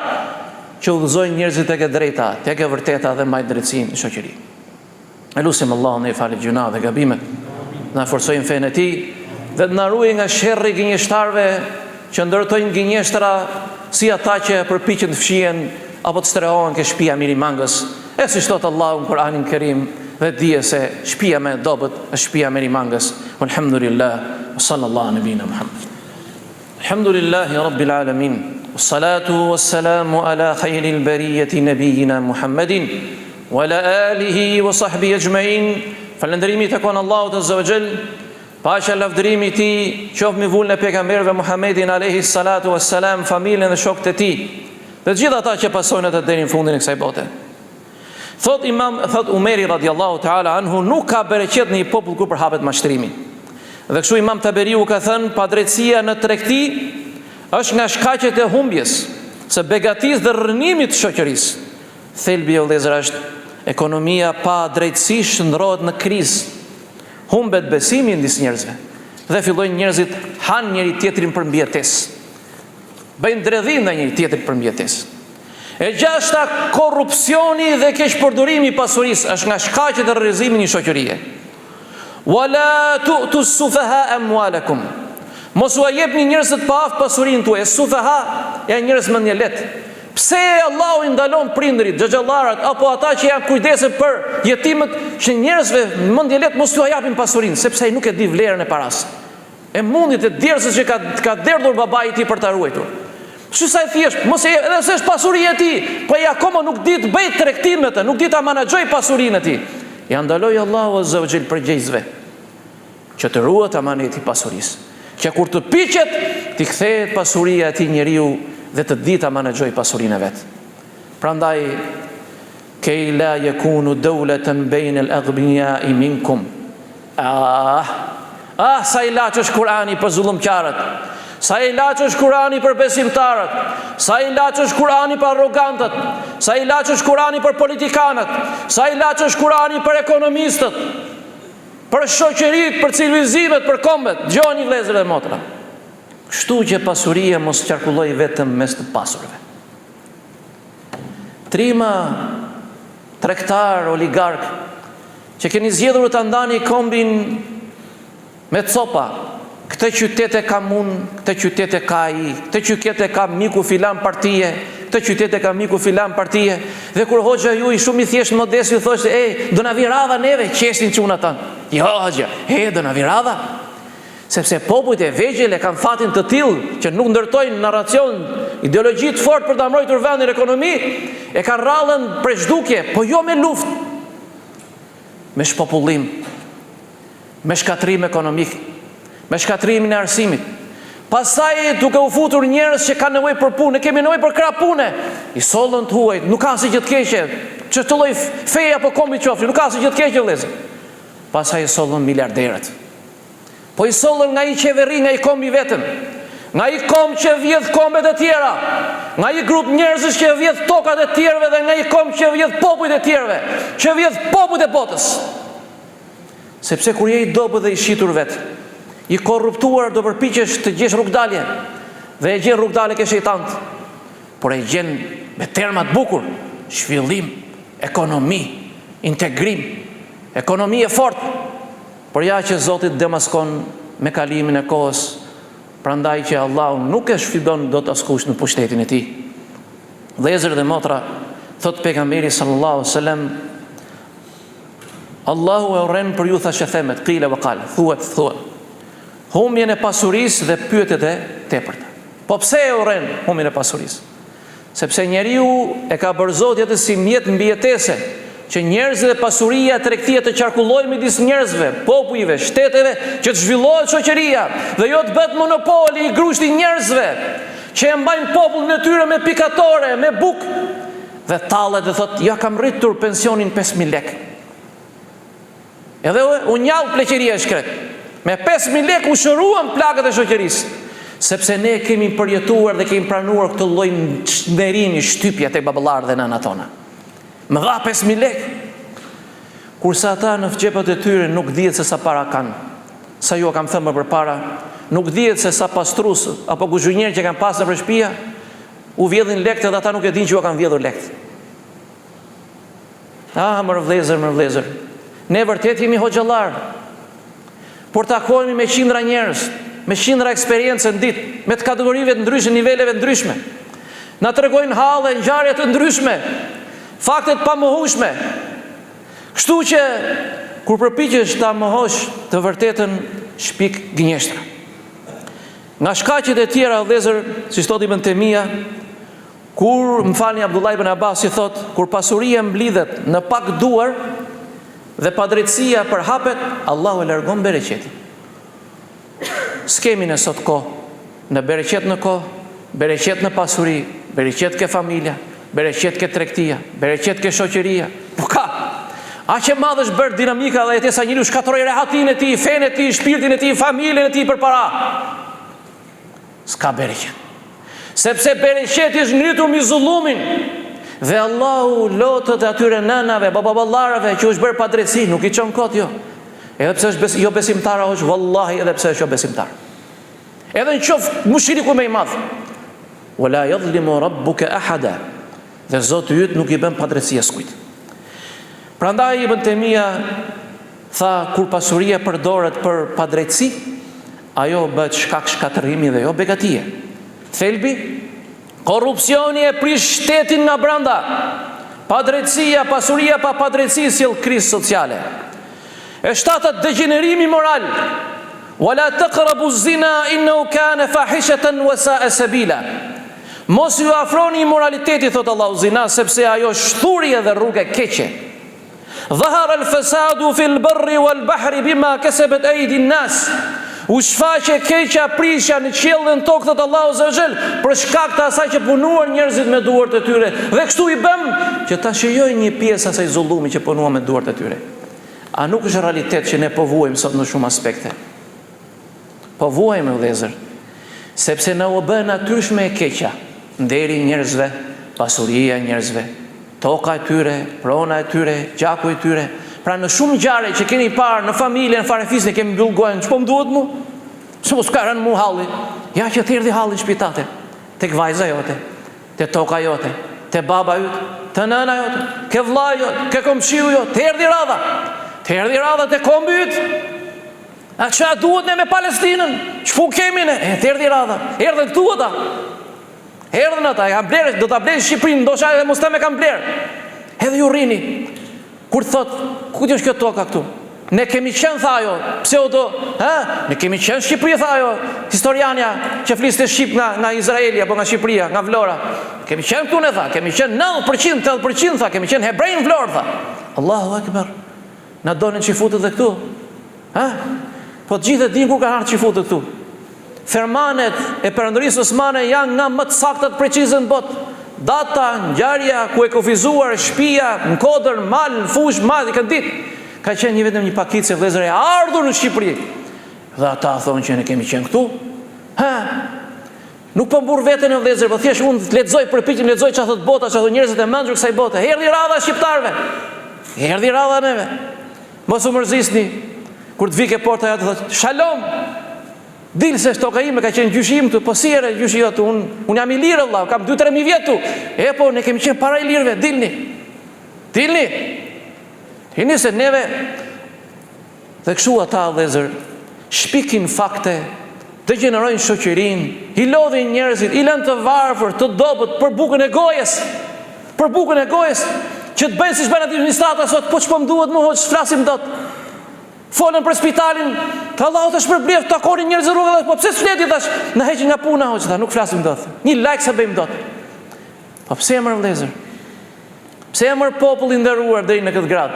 që udhëzojnë njerëzit tek e drejta, tek e vërteta dhe mbajnë drejtsinë në shoqëri. Elusim Allahun e falë gjuna dhe gabimet, na forcojnë fenë e tij dhe të na ruajë nga sherrri i gënjeshtarëve që ndërtojnë gënjeshtra si ata që përpiqen të fshihen apo të strehohen ke shtëpia mirimangës. E si thot Allahu në Kur'anin Kerim, dhe dije se shtëpia më e dobët është shtëpia mirimangës. Alhamdulillah, sallallahu nabina Muhammad. Alhamdulillahi rabbil alamin. Wassalatu wassalamu ala khayril bariyati nabiyina Muhammadin wa ala alihi wa sahbihi ajma'in. Falënderimi tek Allahu azza wa jall. Paqja lavdërimi i tij qoftë me vullën e pejgamberëve Muhammedin alayhi salatu wassalam, familjen dhe shokët e tij, dhe gjithë ata që pasojnë atë deri në fundin e kësaj bote. Thot Umeri radiallahu ta'ala anhu, nuk ka bereqet në një popull ku përhapet mashtrimi. Dhe kështu Imam Taberiu ka thënë, padrejtësia në tregti është nga shkaqet e humbjes së begatisë dhe rrënimit të shoqërisë. Thelbi o vëllezër është ekonomia pa drejtësi shndrohet në krizë. Humbet besimi ndis njerëzve dhe fillojnë njerëzit han njëri tjetrin për mbijetesë. Bëjnë dredhim ndaj njëri tjetrit për mbijetesë. E gjashta, korrupsioni dhe keqpërdorimi i pasurisë është nga shkaqet e rrëzimit një shoqërie. Wala tu'tu sufaha amwalakum. Mos u jepni njerëzit pa aftë pasurinë tuaj. Sufaha janë njerëz mendje lehtë, Pse Allahu i ndalon prindërit, xhaxhallarat apo ata që janë kujdesën për jetimët, që njerëzve mendje let mos t'u japin pasurinë, sepse ai nuk e di vlerën e paras. E mundit e djersës që ka derdhur babai i tij për ta ruajtur. Që sa i thjesht, mos e edhe se është pasuria e tij, po ai akoma nuk di të bëj tregtim me të, nuk di ta menaxhoj pasurinë e tij. Ja ndaloi Allahu azza wa jall përgjegjësve që të ruhet amaneti i pasurisë. Që kur të piqet, t'i kthehet pasuria e tij njeriu dhe të di ta menaxhoj pasurinë e vet. Prandaj kej la yakunu dawlatan bayna al-aghniya'i minkum. Sa i laç është Kurani për zullumqtarët. Sa i laç është Kurani për besimtarët. Sa i laç është Kurani për arrogantët. Sa i laç është Kurani për politikanët. Sa i laç është Kurani për ekonomistët, për shoqëritë, për civilizimet, për kombet. Dgjoni vëllezër dhe motra. Kështu që pasuria mos qarkulloj vetëm mes të pasurve. Trima, tregtar, oligark, që keni zgjedhur të ndani kombin me copa. Këtë qytet e kam unë, këtë qytet e ka ai, këtë qytet e ka miku filan partie, këtë qytet e ka miku filan partie. Dhe kur hoxha ju i shumë i thjesht modest ju thoshte, do na vi radha neve, qesin çuna tan. Jo hoxha, do na vi radha. Sepse popujt e vegjël e kanë fatin të tillë që nuk ndërtojnë narracion, ideologji të fortë për ta mbrojtur vendin ekonomi, e kanë rrallën për zhdukje, po jo me luftë, me shpopullim, me shkatrim ekonomik, me shkatrimin e arsimit. Pastaj duke u futur njerëz që kanë nevojë për punë, kemi nevojë për krah pune, i sollën të huaj, nuk ka asgjë të keqe, që të lloj feja apo kombi qofshi, nuk ka asgjë të keqe vëllezër. Pastaj i sollën miliarderët. Po i sollën nga i qeveri, nga i kombi vetëm, nga i kom që vjedh kombet e tjera, nga i grup njerëzish që vjedh tokat e tjerëve dhe nga i kom që vjedh popujt e tjerëve, që vjedh popujt e botës. Sepse kur je i dobët dhe i shitur vetë, i korruptuar, do përpiqesh të gjesh rrugdalje, dhe e gjen rrugdalje ke shejtant, por e gjen me terma të bukur, zhvillim, ekonomi, integrim, ekonomi e fortë. Por ja që Zoti demaskon me kalimin e kohës, prandaj që Allahu nuk e shfidon dot askush në pushtetin e tij. Vëllezër dhe motra, thot pejgamberi sallallahu alaihi wasallam, Allahu e urren për ju thashë themet, qila wa qala, thuhet. Humbjen e pasurisë dhe pyetjet e tepërta. Po pse e urren humbjen e pasurisë? Sepse njeriu e ka bërë Zoti atë si mjet mbijetese, që njerëzit dhe pasuria, tregtia të qarkullojë midis njerëzve, popujve, shteteve, që të zhvillohet shoqëria dhe jo të bëhet monopoli i grushti njerëzve, që e mbajnë popullin e tyre me pikatore, me bukë, dhe tallet dhe thot, ja kam rritur pensionin 5.000 lekë. Edhe u njall pleqëria e shkret. Me 5.000 lekë u shëruan plagët e shoqërisë, sepse ne kemi përjetuar dhe kemi pranuar këtë lloj nderimi, shtypja tek baballarët dhe nënat tona. Më dha 5.000 lekë, kurse ata në xhepat e tyre nuk dihet se sa para kanë. Sa ju kam thënë më përpara, nuk dihet se sa pastrus apo kuzhinier që kanë pasur për shtëpia, u vjedhin lekët dhe ata nuk e dinë që u kanë vjedhur lekët. Më vëllezër, ne vërtet jemi hoxhallar. Por takohemi me qindra njerëz, me qindra eksperiencë në ditë, me të kategorive të ndryshme, niveleve të ndryshme. Na tregojnë halle, ngjarje të ndryshme, faktet pa mohueshme. Kështu që kur përpiqesh ta mohosh të vërtetën, shpik gënjeshtra. Nga shkaqet e tjera, vëllezër, si thot Ibn Temia, kur më falni Abdullah ibn Abbas i thot, kur pasuria mblidhet në pak duar dhe padrejtësia përhapet, Allahu e largon bereqetin. S'kemi në sot kohë, në bereqet në kohë, bereqet në pasuri, bereqet ke familja, bereqet ke tregtia, bereqet ke shoqëria. Po ka. Aq e madh është bërë dinamika dhe jetesa njeriu shkatroi rehatin e tij, fenë e tij, shpirtin e tij, familjen e tij për para. S'ka bereqet. Sepse bereqeti është ngritur mbi zullumin. Dhe Allahu lotët atyre nënave, baballarëve që është bërë padrejtësi, nuk i çon kot jo. Edhe pse është jo besimtar, është vallahi edhe pse është jo besimtar. Edhe në qoftë mushriku më i madh. Wala yadhlimu rabbuka ahada. Dhe Zoti yt nuk i bën padrejtësi askujt. Prandaj Ibn Temia tha, kur pasuria përdoret për padrejtësi, ajo bëhet shkak shkatërrimi dhe jo begatie. Thelbi, Korrupsioni e prish shtetin nga brenda. Padrejtësia, pasuria pa padrejtësi sjell krizë sociale. E shtatët, degenerimi moral. Wala taqrabu zina innahu kana fahishatan wa sa'a sabila. Mos ju afroni imoraliteti, thot Allahu, zina, sepse ajo është thurje dhe rrugë e keqe. Dhahara al-fasadu fil barri wal bahri bima kasabat aydi an-nas. U shfaqe keqja, prishja në qiell dhe në tokë, thot Allahu azza wa jall, për shkak të asaj që punuan njerëzit me duart e tyre. Dhe kështu i bëm që ta shijojnë një pjesë asaj zullumi që punuan me duart e tyre. A nuk është realitet që ne po vuajmë sot në shumë aspekte? Po vuajmë, vëllezër, sepse na u bën natyrshme e keqja, nderi i njerëzve, pasuria e njerëzve, toka e tyre, prona e tyre, gjaku i tyre. Pra në shumë ngjarje që keni parë në familje, në farefisë, kemi mbyll gojën, ç'po më duhet mu? Ç'po s'ka rënë mu halli? Ja që të erdhi halli në shpitate, tek vajza jote, te toka jote, te baba yt, te nëna jote, ke vlla jote, ke komshiu jote, të erdhi radha. Të erdhi radha te kombi yt. A ç'a duhet ne me Palestinën? Ç'fu kemi ne? Të erdhi radha. Erdhën këtu ata. Erdhën ata, ja blerë, do ta blenë Shqipërinë, ndoshta edhe mos ta me kanë blerë. Edhe ju rrini. Kur thot, ku është kjo toka këtu? Ne kemi qenë, tha ajo, pseudo, ne kemi qenë Shqipëri, tha ajo, historianja që fliste Shqip nga Izraeli apo nga Shqipëria, nga Vlora. Kemi qenë këtu, ne tha, kemi qenë 9%, 80%, tha, kemi qenë hebrejnë Vlorë, tha. Allahu Akbar. Na donin çifutët dhe këtu. Po të gjithë din ku ka ardhur çifutët këtu. Fermanet e Perëndërisë Osmane janë nga më të saktat precize në botë. Data, ngjarja ku e kufizuar shtëpia, në Kodër, mal, në fush, mal, i kanë ditë. Ka qenë një vetëm një pakicë vëllezër e ardhur në Shqipëri. Dhe ata thonë që ne kemi qenë këtu. Nuk po mburr veten në vëllezër, po thjesht unë lexoj përpiqem lexoj çfarë thot bota, çfarë thonë njerëzit e mendur kësaj bote. Erdhi radha shqiptarëve. Erdhi radha neve. Mos u mërzisni kur të vike porta ja të thotë shalom. Dilë se shtoka ime ka qenë gjyshi im të, po si ere gjyshi jotë, unë jam i lirë, Allah, kam 2-3 mijë vjetu. Po, ne kemi qenë para i lirëve, dilni. Dilni se neve, dhe kështu ata vëllezër, shpikin fakte, degenerojnë shoqërinë, i lodhin njerëzit, i lënë të varfër, të dobët, për bukën e gojës, që të bëjnë si shbën administrata sot, po ç'po më duhet më hoq, flasim dot. Folën për spitalin, të Allahu të shpërbleft, të akonin njerëz në rrugë, po pse s'fleti tash? Na heqin nga puna, hoq, ta nuk flasim dot. Një like sa bëjmë dot. Po pse emër vëllezër? Pse emër populli nderuar deri në këtë grad?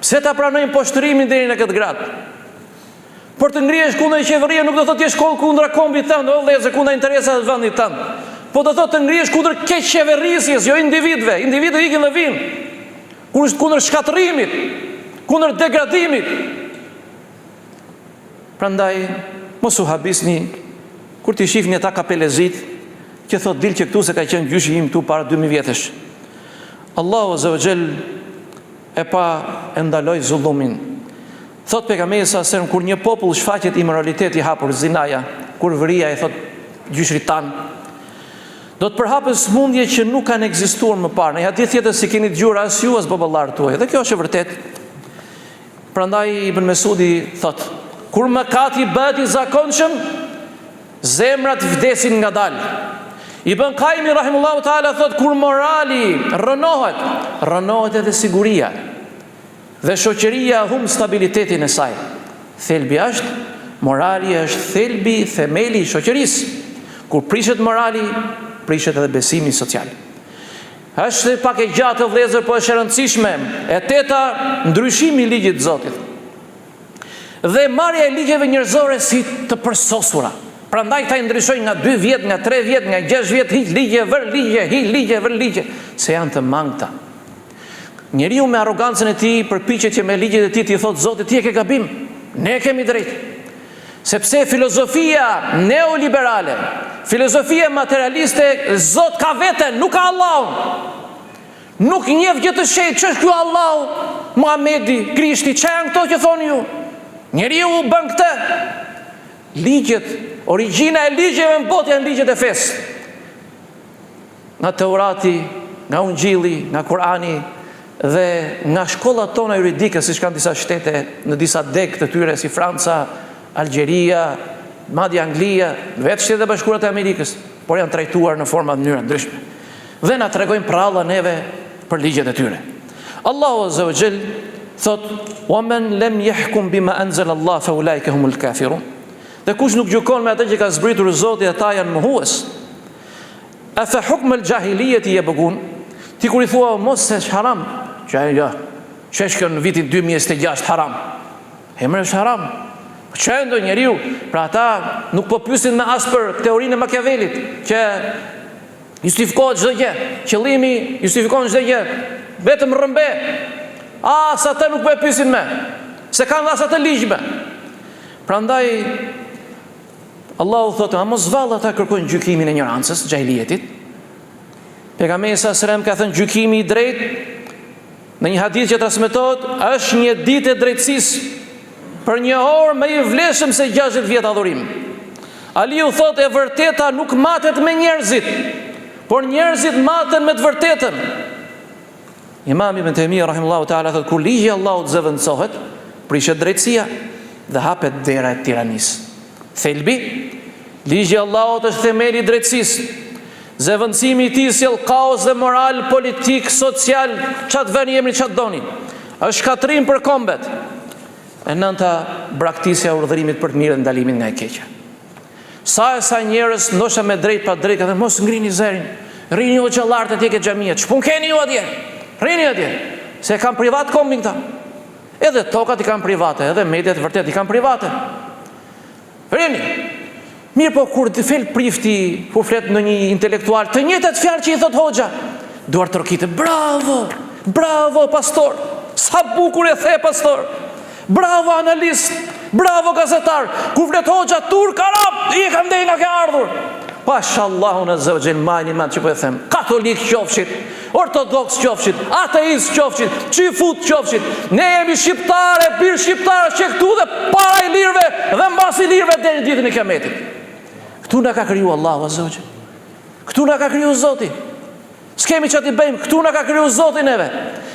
Pse ta pranojmë poshtërimin deri në këtë grad? Por të ngrihesh kundër qeverisë nuk do thotë të jesh kundër kombit tënd, o vëllezër, kundër interesave të vendit tënd. Po do thotë të ngrihesh kundër keq qeverisjes, jo individëve. Individët ikin dhe vinë. Kur është kundër shkatërimit, kundër degradimit. Prandaj, mos u habisni kur t'i shihni ata kapelezit që thot dil që këtu se ka qenë gjyshi im këtu para 2000 vjetësh. Allahu azza wa jall e pa e ndaloi zullumin. Thot pejgamberi sa se kur një popull shfaqet immoraliteti hapur zinaja, kur vëria e thot gjyshrit tan, do të përhapën smundje që nuk kanë ekzistuar më parë. Në hadith tjetër si keni dëgjuar as ju as baballarët tuaj. Dhe kjo është e vërtetë. Prandaj Ibn Mesudi thot, kur mëkati bëhet i zakonshëm, zemrat vdesin ngadalë. Ibn Qayyim rahimullahu taala thot, kur morali rënohet edhe siguria. Dhe shoqëria humb stabilitetin e saj. Thelbi është, morali është thelbi, themeli i shoqërisë. Kur prishet morali, prishet edhe besimi social. Është pak e gjatë vëllezër, po është e rëndësishme. E teta, ndryshimi i ligjit të Zotit. Dhe marrja e ligjeve njerëzore si të përsosura. Prandaj ta ndryshojnë nga 2 vjet, nga 3 vjet, nga 6 vjet, hiq ligje, vër ligje, se janë të mangëta. Njeriu me arrogancën e tij përpiqet që me ligjet e tij t'i thotë Zoti ti e ke gabim, ne kemi drejt. Sepse filozofia neoliberale, filozofia materialiste, Zot ka veten, nuk ka Allahun. Nuk njeh gjë të shenjtë, ç'është ky Allahu, Muhamedi, Krishti, ç'a janë këto që thoni ju? Njeriu u bën këtë. Ligjet, origjina e ligjeve në botë janë ligjet e fesë. Nga Teurati, nga Ungjilli, nga Kurani dhe nga shkollat tona juridike, siç kanë disa shtete në disa degë të tyre si Franca, Algjeria, madje Anglia, vetë Shtetet e Bashkuara të Amerikës. por janë trajtuar në forma të mënyra ndryshme. Dhe na tregojnë pralla neve për ligjet e tyre. Allahu Azza wa Jall thot: "Wa man lam yahkum bima anzala Allah fa ulaika humul kafirun." Dhe kush nuk gjykon me atë që ka zbritur Zoti, ata janë mohues. Afa hukm al-jahiliyati yabghun? Ti kur I thua mos se është haram, çesh që në vitin 2026 haram. Emri është haram. Çendo njeriu, pra ata nuk po pyesin me as për teorinë e Machiavellit, që justifikohet çdo gjë. Qëllimi justifikon çdo gjë, vetëm rrëmbe. Sa ata nuk po e pyesin me, se kanë as atë ligjme. Prandaj Allahu thotë, a mos vallë ata kërkojnë gjykimin e ignorancës, xahilietit. Pejgamberi sa selam ka thënë gjykimi I drejtë në një hadith që transmetohet është një ditë e drejtësisë për një orë më I vlefshëm se 60 vjet adhurim. Aliu thotë e vërteta nuk matet me njerëzit, por njerëzit maten me të vërtetën. Imam Ibn Taymija rahimahullahu taala thotë kur ligji I Allahut zëvendësohet, prishet drejtësia dhe hapet dera e tiranisë. Thelbi, ligji I Allahut është themeli I drejtësisë. Zëvendësimi I tij sjell kaos dhe moral, politik, social, çat vëni emri çat doni. Është shkatrim për kombet. E nënta braktisja e urdhërimit për të mirën, ndalimin nga e keqja. Sa njerëz ndoshta me drejt pa drejt kanë mos ngrini zërin. Rrini ju xhallarët atje ke xhamiet. Ç'pun keni ju atje? Rrini atje. Se kanë privat kombin këta. Edhe tokat I kanë private, edhe mediat vërtet I kanë private. Rrini. Mirë po kur të fel prifti, kur flet në një intelektual, të njëjtat fjalë që I thot hoxha, duar tërkite, bravo, bravo pastor, sa bukur e the pastor, bravo analist, bravo gazetar, kur flet hoxha turk, arab, I kam dhe nga ke ardhur. Pashallahu në zëvgjën majnë ma që po e them, katolik qofshit, ortodoks qofshit, ateist qofshit, qifut qofshit, ne jemi shqiptare, birë shqiptare, që këtu dhe para I lirve dhe mbas I lirve dhe një ditën e kiametit. Këtu nga ka kriju Allahu azogje. Këtu nga ka kriju Zoti. S'kemi që t'i bëjmë, këtu nga ka kriju Zoti neve.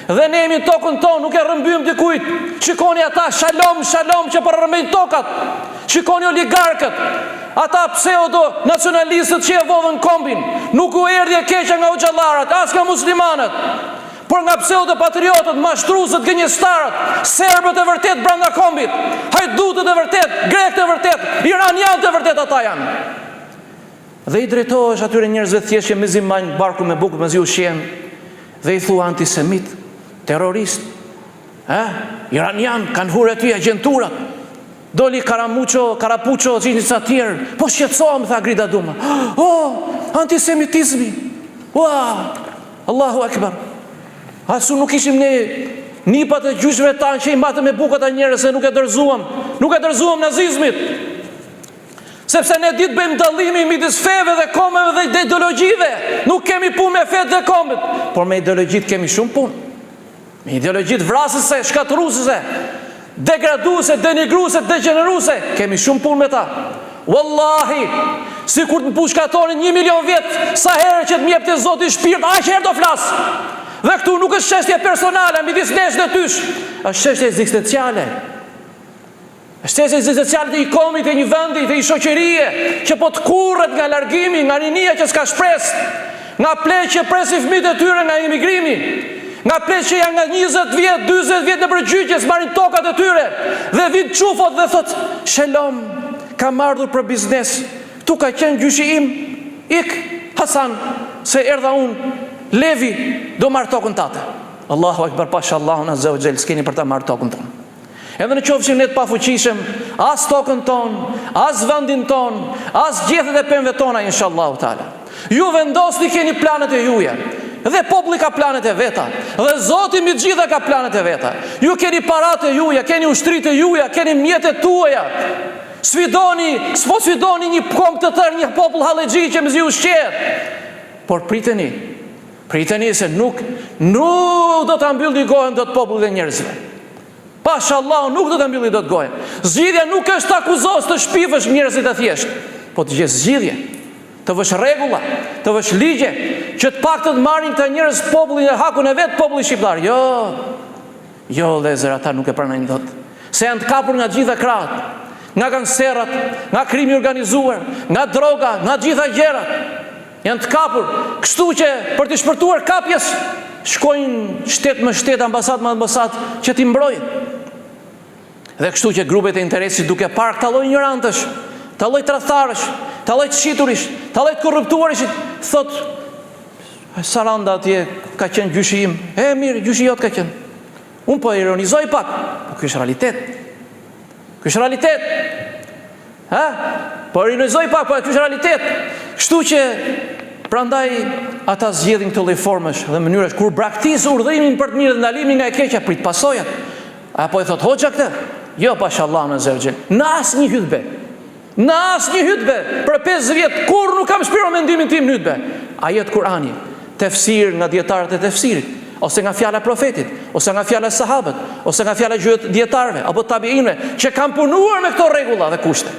Dhe ne jemi tokën tonë, nuk e rrëmbym dikujt. Shikoni ata, shalom, shalom që për rrëmbejnë tokat. Shikoni oligarkët, ata pseudo nacionalistët që e vodhën kombin. Nuk u erdhje keqja nga xhallarat, as nga muslimanët, por nga pseudo patriotët, mashtrusët, gënjestarët, serbët e vërtet brenda kombit, hajdutët e vërtet, grekët e vërtet, iranianët e vërtet ata janë. Dhe I drejtohesh atyre njerëzve thjesht që mezi majnë barku me bukë, mezi ushqen, dhe I thua antisemit, terrorist, iranian, kanë hurë aty agenturat. Doli Karapuço, që sa tjerë, po shqetësohem, tha Grida Duma. Antisemitizmi. Allahu Akbar. Asu nuk ishim ne nipat e gjyshve tanë që I matëm me bukat a njerëz, se nuk e dërzuam nazizmit. Sepse ne ditë bëjmë dallimi midis feve dhe kombeve dhe ideologjive. Nuk kemi punë me fet dhe kombet, por me ideologjit kemi shumë punë. Me ideologjit vrasëse, shkatërruese, degraduese, denigruse, degeneruse, kemi shumë punë me ta. Wallahi, si kur të më pushkatonin 1 milion vjet, sa herë që të mjep të Zoti shpirt, aq herë do flas. Dhe këtu nuk është çështje personale midis nesh dhe tysh, është çështje ekzistenciale. Është çështje ekzistenciale të I komit, e një vendi, të I shoqërie, që po të kurret nga largimi, nga rinia që s'ka shpresë, nga pleqë që presin fëmijët e tyre nga imigrimi, nga pleqë që janë nga 20 vjet, 40 vjet në përgjyqje, s'marrin tokat e tyre, dhe vin çufot dhe thot, shalom, kam ardhur për biznes, tu ka qenë gjyshi im, ik Hasan, se erdha unë, Levi, do marrë tokën tate. Allahu Akbar, pashallahu azza wa jall, s'keni për ta marrë tokën tonë. Edhe në qofshim ne të pafuqishëm, as tokën tonë, as vendin tonë, as gjethet e pemëve tona, inshallahu taala. Ju vendosni keni planet e juja, dhe populli ka planet e veta, dhe Zoti mbi të gjitha ka planet e veta. Ju keni paratë e juja, keni ushtritë e juja, keni mjetet tuaja. S'po sfidoni një kom të tërë, një popull hallexhi që mezi ushqet. Por priteni se nuk do ta mbylli gojën dot popullit e njerëzve. Pashallahu, nuk do ta mbylli dot gojën. Zgjidhja nuk është të akuzosh të shpifësh njerëzit e thjesht, po të gjesh zgjidhje, të vësh rregulla, të vësh ligje, që të paktën marrin këta njerëz popullin e hakun e vet, populli shqiptar. Jo, vëllezër, ata nuk e pranojnë dot. Se janë të kapur nga gjitha krahët, nga gangsterët, nga krimi organizuar, nga droga, nga gjitha gjërat. janë të kapur, kështu që për të shpërtuar kapjes shkojnë shtet më shtet, ambasadë më ambasadë që t'i mbrojnë. Dhe kështu që grupet e interesit duke parë këta lloj ignorantësh, këta lloj tradhtarësh, këta lloj të shiturish, këta lloj të korruptuarish, thot Saranda atje ka qenë gjyshi im. Mirë, gjyshi jot ka qenë. Unë po ironizoj pak, po ky është realitet. Ky është realitet. Po ironizoj pak, po ky është realitet. Kështu që prandaj ata zgjedhin këto lloj formesh dhe mënyrash kur braktisë urdhërimin për të mirë dhe ndalimin nga e keqja, prit pasojat. Apo e thot hoxha këtë? Jo, pashallah në zërgjel. Në asnjë hutbe. Në asnjë hutbe për 5 vjet kur nuk kam shpiruar mendimin tim në hutbe. Ajet Kurani, tefsir nga dietarët e tefsirit, ose nga fjala profetit, ose nga fjala e sahabët, ose nga fjala e dietarëve apo tabiinëve që kanë punuar me këto rregulla dhe kushte.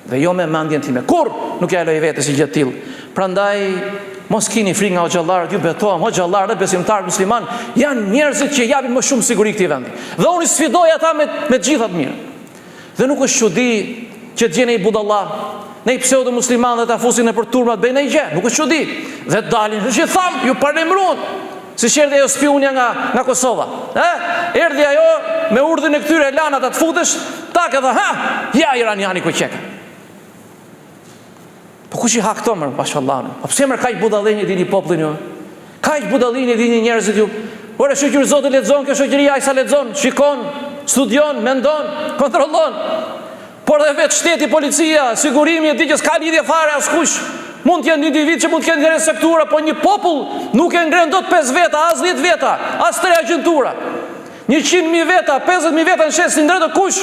Dhe jo me mendjen time. Kur nuk ja loj vetes gjë të tillë. Prandaj mos keni frikë nga xhallarët, ju betohem, xhallarët dhe besimtarët musliman janë njerëzit që japin më shumë siguri këtij vendi. Dhe unë sfidoj ata me të gjitha të mirë. Dhe nuk është çudi që të gjeni budallah, ne pseudo musliman dhe ta fusin nëpër turma të bëjnë ai gjë, nuk është çudi. Dhe dalin, që tham, ju parlemruan. Si erdhi ajo spionja nga Kosova. Erdhi ajo me urdhën e këtyre lanat të futesh, tak edhe ja iraniani ku qeka. Po kush i ha këto më pashallah? Po pse më kaq budallëni dini popullin ju? Kaq budallëni dini njerëzit ju? Ora shoqëri Zoti lexon, kjo shoqëri ai sa lexon, shikon, studion, mendon, kontrollon. Por dhe vetë shteti, policia, sigurimi e di që s'ka lidhje fare askush. Mund të jenë një individ që mund të kenë interes sektura, po një popull nuk e ngren dot 5 veta, as 10 veta, as 3 agjentura. 100.000 veta, 50.000 veta në shes ndërto kush?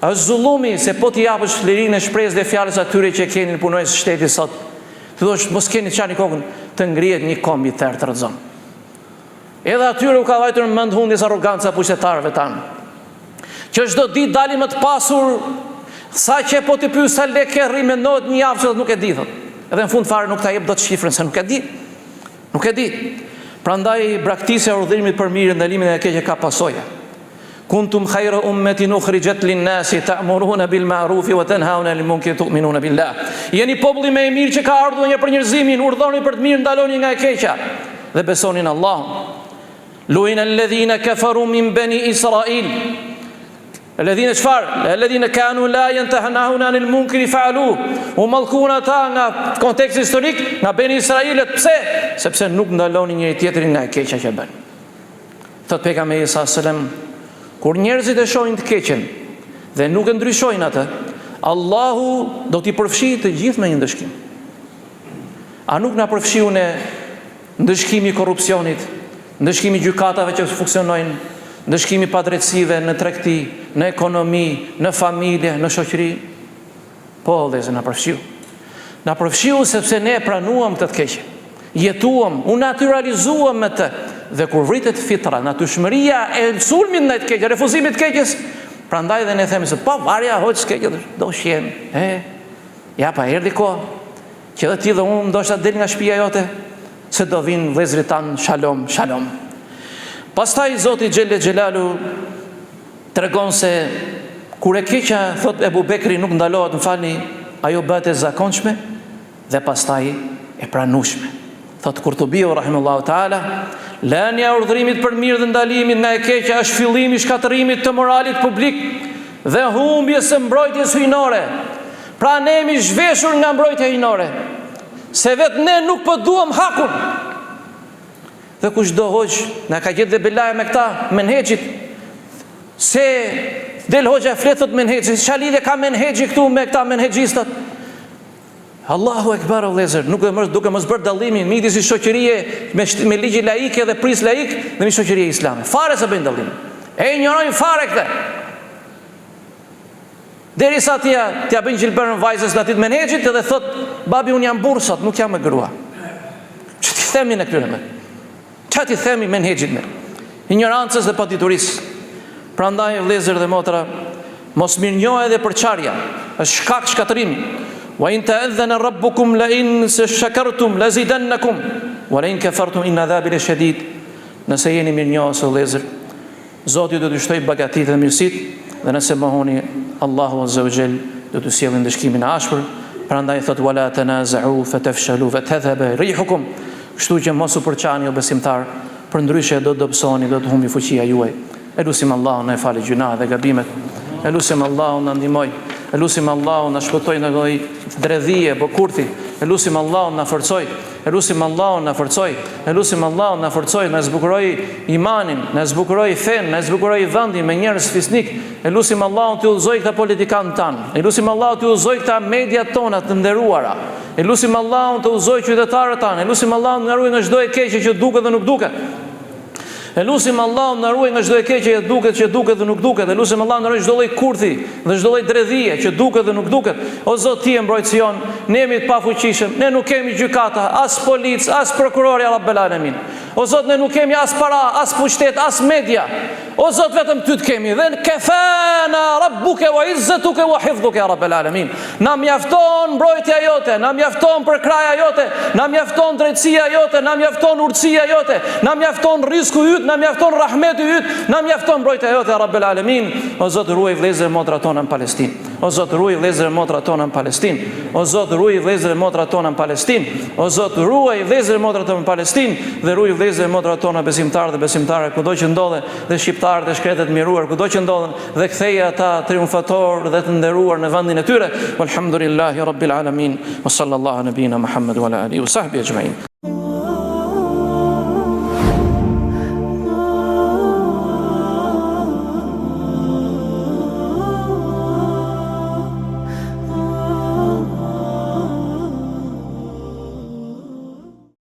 Është zullumi se po t'i japësh lirinë e shpresës dhe fjalës atyre që keni punojës shteti sot. Të thosh mos keni çani kokën, të ngrihet një kombi tërë të rrezon. Edhe atyre u ka vajtur në mend hundjes arroganca pushtetarëve tanë. Që çdo ditë dalin më të pasur, sa që po t'i pyes sa lekë rri mendohet një javë që nuk e di thot. Edhe në fund fare nuk ta jep dot shifrën se nuk e di. Nuk e di. Prandaj braktisja e urdhërimit për mirë, ndalimin e keqe ka pasoja. Kuntum khayra ummatin ukhrijat lin-nasi ta'muruna bil ma'rufi wa tanhauna 'anil munkari tu'minuna billah. Jeni populli më i mirë që ka ardhur një për njerëzimin, urdhoni për të mirë, ndaloni nga e keqja dhe besonin Allahun. Lu'ina alladhina kafaru min bani Israil. Alladhina çfarë? Alladhina kanu la yantahnahuna 'anil munkari fa'alu. U mallkuan ata nga konteksti historik, nga bani Israilët. Pse? Sepse nuk ndalonin njëri tjetrin nga e keqja që bën. Thot pejgamberi sallallahu alajhi wasallam, kur njerëzit e shohin të keqen dhe nuk e ndryshojnë atë, Allahu do t'i përfshijë të gjithë me një ndëshkim. A nuk na përfshiu në ndëshkimi i korrupsionit, ndëshkimi i gjykatave që funksionojnë, ndëshkimi i padrejtësive në tregti, në ekonomi, në familje, në shoqëri? Po, vëllezër, na përfshiu. Na përfshiu sepse ne pranuam këtë të keqe. Jetuam, u naturalizuam me të. Dhe kur vritet fitra, natyrshmëria e sulmit ndaj të keqes, refuzimit të keqes, prandaj dhe ne themi se po varja hoç keqet, do shjem. Ja pa erdhi kohë që edhe ti dhe unë ndoshta del nga shtëpia jote, se do vinë vëllezërit tan, shalom, shalom. Pastaj Zoti Xhelle Xhelalu tregon se kur e keqja, thot Ebu Bekri, nuk ndalohet, më falni, ajo bëhet e zakonshme dhe pastaj e pranueshme. Thot Kurtubiu rahimahullahu taala, lënia e urdhërimit për mirë dhe ndalimit nga e keqja është fillimi i shkatërimit të moralit publik dhe humbjes së mbrojtjes hyjnore. Pra ne jemi zhveshur nga mbrojtja hyjnore, se vetë ne nuk po duam hakun. Dhe kushdo hoxh na ka gjetë dhe belaja me këta menhexhit, se del hoxha flet thot menhexhi, çfarë lidhje ka menhexhi këtu me këta menhexhistat? Allahu ekber, vëllezër, nuk duke mos bërë dallimin midis shoqërie me ligje laike dhe pris laik dhe me shoqërie islame. Fare se bëjnë dallim. E ignorojnë fare këtë. Derisa t'ia bëjnë gjilbërën vajzës në atit menhexhit edhe thot, babi unë jam burr sot, nuk jam me grua. Ç'ti themi në këtyre me? Ç'a ti themi menhexhit me? Ignorancës dhe paditurisë. Prandaj vëllezër dhe motra, mos mirënjohje dhe përçarja është shkak shkatërimi. Wa in ta'adhana rabbukum la in shakartum la zidannakum wa la in kafartum in adhabi lashadid. Nëse jeni mirënjohës vëllezër, Zoti do t'ju shtojë bagatitë dhe mirësitë, dhe nëse mohoni, Allahu azza wa jall do t'ju sjellë ndëshkimin e ashpër. Prandaj thot wala tanaza'u fatafshalu fatadhhaba rihukum. Kështu që mos u përçani o besimtar, përndryshe do të dobësoni, do të humbi fuqia juaj. Elusim Allahun na falë gjuna dhe gabimet. Elusim Allahun na ndihmoj. Elusim Allahun na shpëtoj nga lloj dredhije, bokurthi. Elusim Allahun na forcoj. Elusim Allahun na forcoj. Elusim Allahun na forcoj, na zbukuroj imanin, na zbukuroj fen, na zbukuroj vendin me njerëz fisnik. Elusim Allahun të udhëzoj këta politikanë tan. Elusim Allahun të udhëzoj këta mediat tona të nderuara. Elusim Allahun të udhëzoj qytetarët tan. Elusim Allahun na ruaj nga çdo e keqe që duket dhe nuk duket. Elusim Allahun na ruaj nga çdo e keqe që duket dhe nuk duket. Elusim Allahun na ruaj çdo lloj kurthi dhe çdo lloj dredhie që duket dhe nuk duket. O Zot, ti e mbrojtësi jon, ne jemi të pafuqishëm, ne nuk kemi gjykata, as polic, as prokuror ya Rabbel Alamin. O Zot, ne nuk kemi as para, as pushtet, as media. O Zot, vetëm ty të kemi. Dhe kefana rabbuka wa izzatuka wa hifdhuka ya Rabbel Alamin. Na mjafton mbrojtja jote, na mjafton përkraja jote, na mjafton drejtësia jote, na mjafton urtësia jote, na mjafton rrezku yt, na mjafton rahmeti yt, na mjafton mbrojtja jote ya Rabbel Alamin. O Zot, ruaj vëllezër e motra tona në Palestinë. O Zot, ruaj vëllezër e motra tona në Palestinë. O Zot, ruaj vëllezër e motra tona në Palestinë. O Zot, ruaj vëllezër e motra tona në Palestinë dhe ruaj vëllezër e motra tona besimtarë dhe besimtare kudo që ndodhen, dhe shqiptarët e shkretet miruar kudo që ndodhen, dhe ktheje ata triumfator dhe të nderuar në vendin e tyre. Walhamdulillahi rabbil alamin. Wa sallallahu nabina Muhammad wa ala alihi wa sahbihi ajma'in.